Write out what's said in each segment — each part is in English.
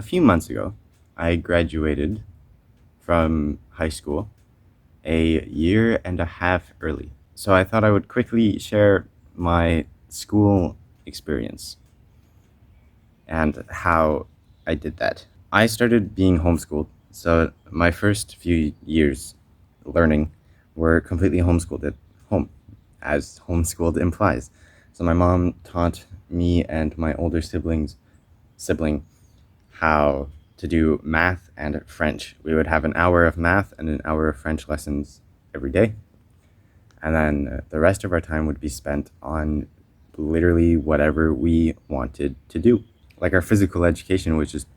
a few months ago, I graduated from high school a year and a half early. So I thought I would quickly share my school experience and how I did that. I started being homeschooled, so my first few years learning were completely homeschooled at home, as homeschooled implies. So my mom taught me and my older sibling how to do math and French. We would have an hour of math and an hour of French lessons every day. And then the rest of our time would be spent on literally whatever we wanted to do. Like our physical education, which is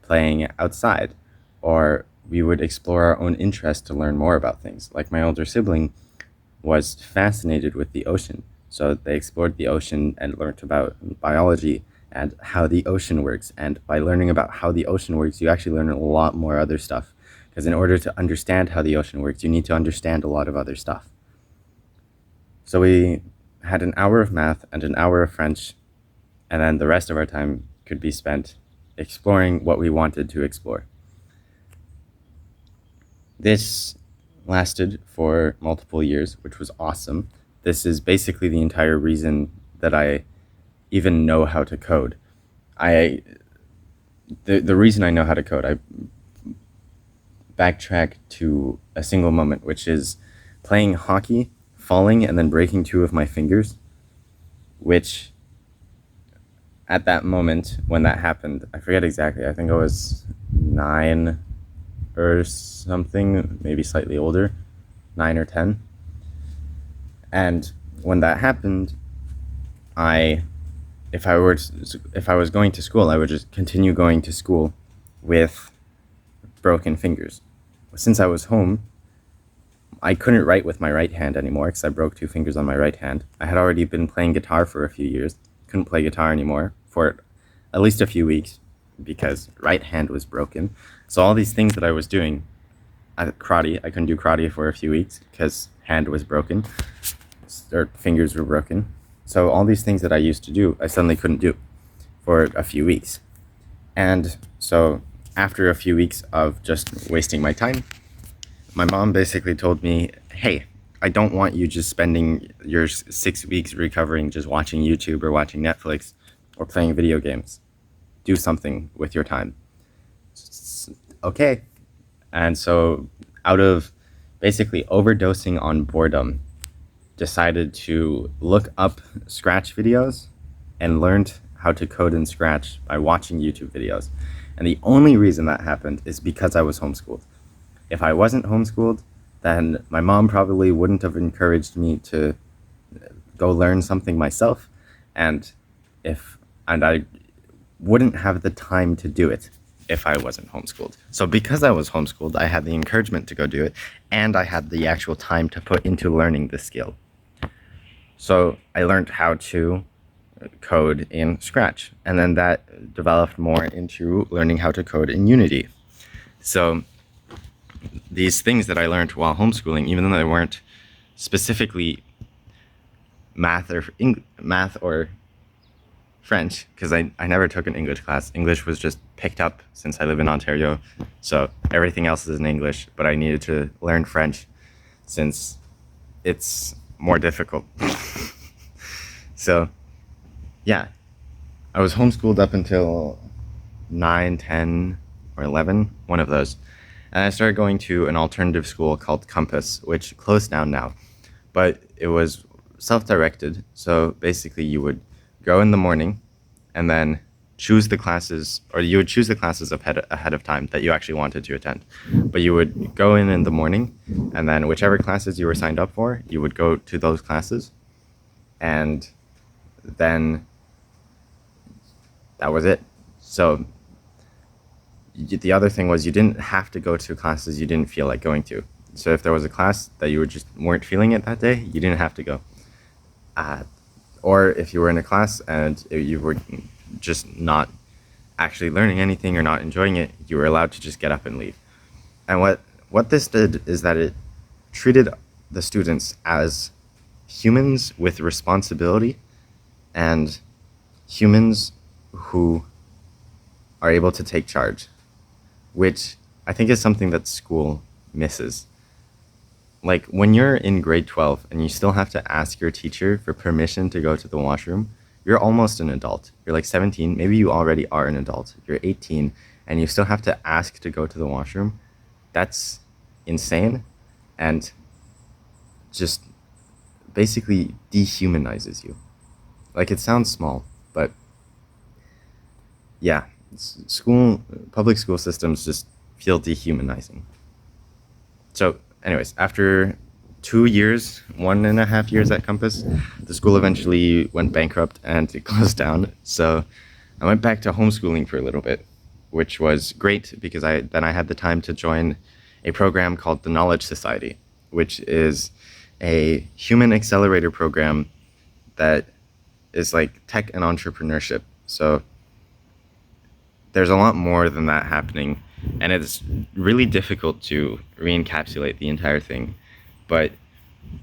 playing outside, or we would explore our own interest to learn more about things. Like my older sibling was fascinated with the ocean. So they explored the ocean and learned about biology and how the ocean works. And by learning about how the ocean works, you actually learn a lot more other stuff. Because in order to understand how the ocean works, you need to understand a lot of other stuff. So we had an hour of math and an hour of French, and then the rest of our time could be spent exploring what we wanted to explore. This lasted for multiple years, which was awesome. This is basically the entire reason that I even know how to code. The reason I know how to code, I backtrack to a single moment, which is playing hockey, falling, and then breaking two of my fingers, which at that moment when that happened, I forget exactly, I think I was 9 or something, maybe slightly older, 9 or 10. And when that happened, if I was going to school, I would just continue going to school with broken fingers. Since I was home, I couldn't write with my right hand anymore because I broke two fingers on my right hand. I had already been playing guitar for a few years, couldn't play guitar anymore for at least a few weeks because right hand was broken. So all these things that I was doing, karate, I couldn't do karate for a few weeks because hand was broken, or fingers were broken. So all these things that I used to do, I suddenly couldn't do for a few weeks. And so after a few weeks of just wasting my time, my mom basically told me, hey, I don't want you just spending your 6 weeks recovering just watching YouTube or watching Netflix or playing video games. Do something with your time. Okay. And so out of basically overdosing on boredom, decided to look up Scratch videos and learned how to code in Scratch by watching YouTube videos. And the only reason that happened is because I was homeschooled. If I wasn't homeschooled, then my mom probably wouldn't have encouraged me to go learn something myself, and I wouldn't have the time to do it if I wasn't homeschooled. So because I was homeschooled, I had the encouragement to go do it, and I had the actual time to put into learning the skill. So I learned how to code in Scratch, and then that developed more into learning how to code in Unity. So these things that I learned while homeschooling, even though they weren't specifically math or French, because I never took an English class. English was just picked up since I live in Ontario, so everything else is in English, but I needed to learn French since it's more difficult. So yeah, I was homeschooled up until 9, 10, or 11, one of those. And I started going to an alternative school called Compass, which closed down now. But it was self-directed, so basically you would go in the morning and then choose the classes, or you would choose the classes ahead of time that you actually wanted to attend. But you would go in the morning, and then whichever classes you were signed up for, you would go to those classes, and then that was it. So the other thing was you didn't have to go to classes you didn't feel like going to. So if there was a class that you weren't feeling it that day, you didn't have to go. Or if you were in a class and you were just not actually learning anything or not enjoying it, you were allowed to just get up and leave. And what this did is that it treated the students as humans with responsibility and humans who are able to take charge, which I think is something that school misses. Like when you're in grade 12 and you still have to ask your teacher for permission to go to the washroom, you're almost an adult. You're like 17, maybe you already are an adult. You're 18 and you still have to ask to go to the washroom. That's insane and just basically dehumanizes you. Like it sounds small, but yeah, school, public school systems just feel dehumanizing. So, anyways, after 2 years, 1.5 years at Compass, the school eventually went bankrupt and it closed down. So, I went back to homeschooling for a little bit, which was great because I had the time to join a program called the Knowledge Society, which is a human accelerator program that is like tech and entrepreneurship. So there's a lot more than that happening, and it's really difficult to re-encapsulate the entire thing, but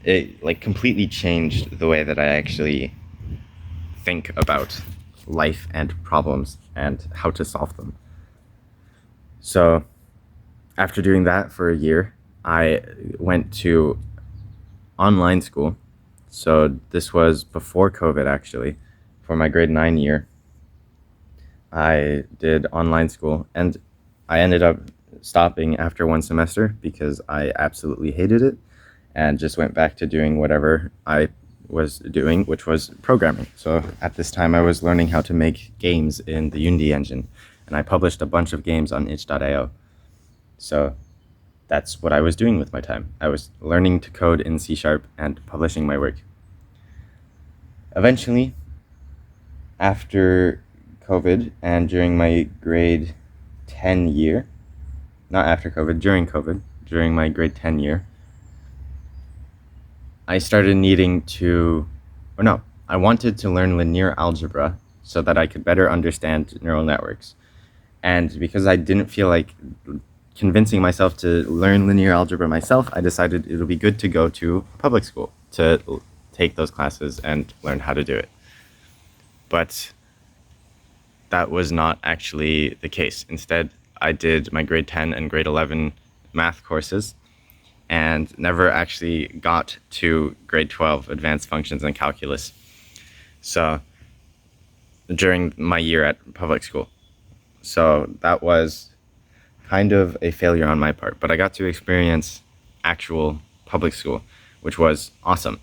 it like completely changed the way that I actually think about life and problems and how to solve them. So after doing that for a year, I went to online school. So this was before COVID actually. For my grade 9 year, I did online school and I ended up stopping after one semester because I absolutely hated it and just went back to doing whatever I was doing, which was programming. So at this time I was learning how to make games in the Unity engine and I published a bunch of games on itch.io. So that's what I was doing with my time. I was learning to code in C# and publishing my work. Eventually, after COVID and during my grade 10 year, not after COVID, during COVID, during my grade 10 year, I started needing to, or no, I wanted to learn linear algebra so that I could better understand neural networks. And because I didn't feel like convincing myself to learn linear algebra myself, I decided it would be good to go to public school to take those classes and learn how to do it. But that was not actually the case. Instead, I did my grade 10 and grade 11 math courses and never actually got to grade 12 advanced functions and calculus. So during my year at public school. So that was kind of a failure on my part, but I got to experience actual public school, which was awesome.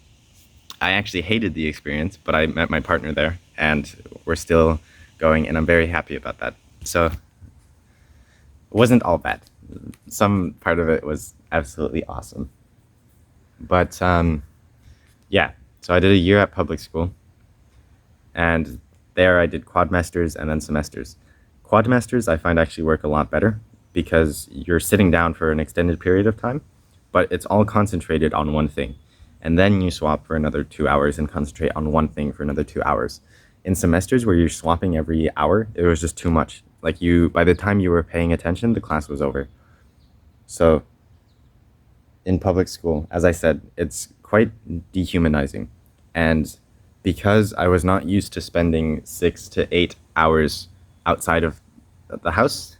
I actually hated the experience, but I met my partner there and we're still going and I'm very happy about that. So it wasn't all bad. Some part of it was absolutely awesome. But yeah, so I did a year at public school and there I did quadmesters and then semesters. Quadmesters I find actually work a lot better because you're sitting down for an extended period of time, but it's all concentrated on one thing. And then you swap for another 2 hours and concentrate on one thing for another 2 hours. In semesters where you're swapping every hour, it was just too much. Like by the time you were paying attention, the class was over. So in public school, as I said, it's quite dehumanizing. And because I was not used to spending 6 to 8 hours outside of the house,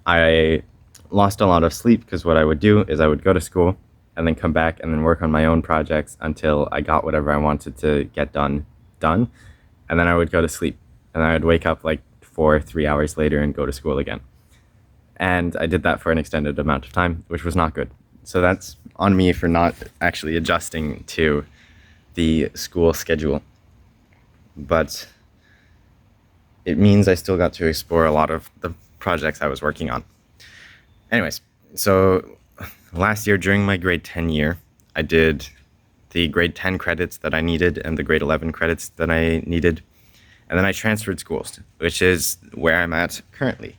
I lost a lot of sleep because what I would do is I would go to school and then come back and then work on my own projects until I got whatever I wanted to get done. And then I would go to sleep and I would wake up like 3 hours later and go to school again. And I did that for an extended amount of time, which was not good. So that's on me for not actually adjusting to the school schedule. But it means I still got to explore a lot of the projects I was working on. Anyways, so last year during my grade 10 year, I did the grade 10 credits that I needed and the grade 11 credits that I needed. And then I transferred schools, which is where I'm at currently.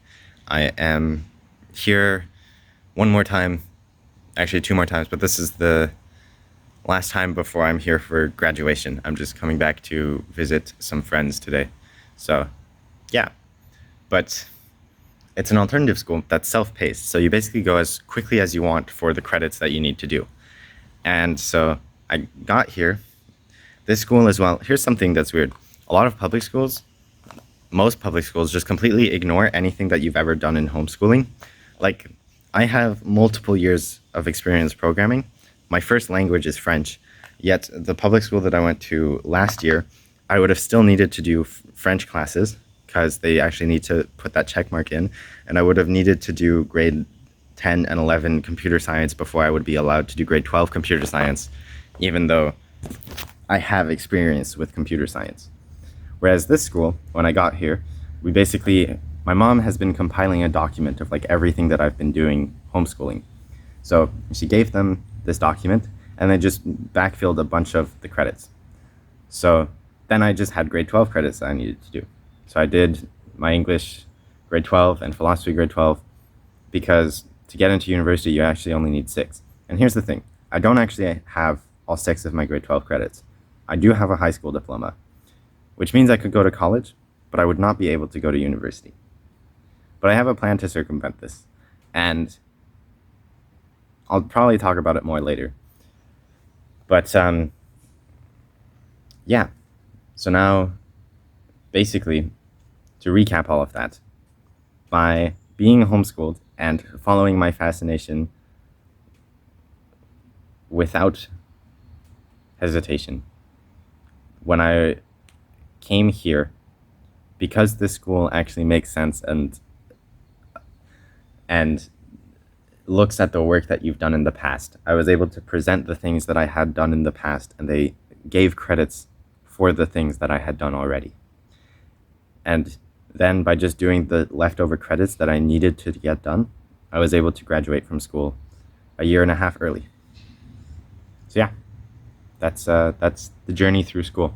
I am here one more time, actually 2 more times, but this is the last time before I'm here for graduation. I'm just coming back to visit some friends today. So yeah, but it's an alternative school that's self-paced. So you basically go as quickly as you want for the credits that you need to do. And so I got here. This school as well, here's something that's weird. A lot of public schools, most public schools just completely ignore anything that you've ever done in homeschooling. Like, I have multiple years of experience programming. My first language is French, yet the public school that I went to last year, I would have still needed to do French classes because they actually need to put that check mark in, and I would have needed to do grade 10 and 11 computer science before I would be allowed to do grade 12 computer science, even though I have experience with computer science. Whereas this school, when I got here, my mom has been compiling a document of like everything that I've been doing homeschooling. So she gave them this document and they just backfilled a bunch of the credits. So then I just had grade 12 credits that I needed to do. So I did my English grade 12 and philosophy grade 12 because to get into university, you actually only need 6. And here's the thing. I don't actually have all 6 of my grade 12 credits. I do have a high school diploma, which means I could go to college, but I would not be able to go to university. But I have a plan to circumvent this, and I'll probably talk about it more later. But yeah, so now basically to recap all of that, by being homeschooled and following my fascination without hesitation, when I came here, because this school actually makes sense and looks at the work that you've done in the past, I was able to present the things that I had done in the past, and they gave credits for the things that I had done already. And then by just doing the leftover credits that I needed to get done, I was able to graduate from school a year and a half early. So yeah, that's the journey through school.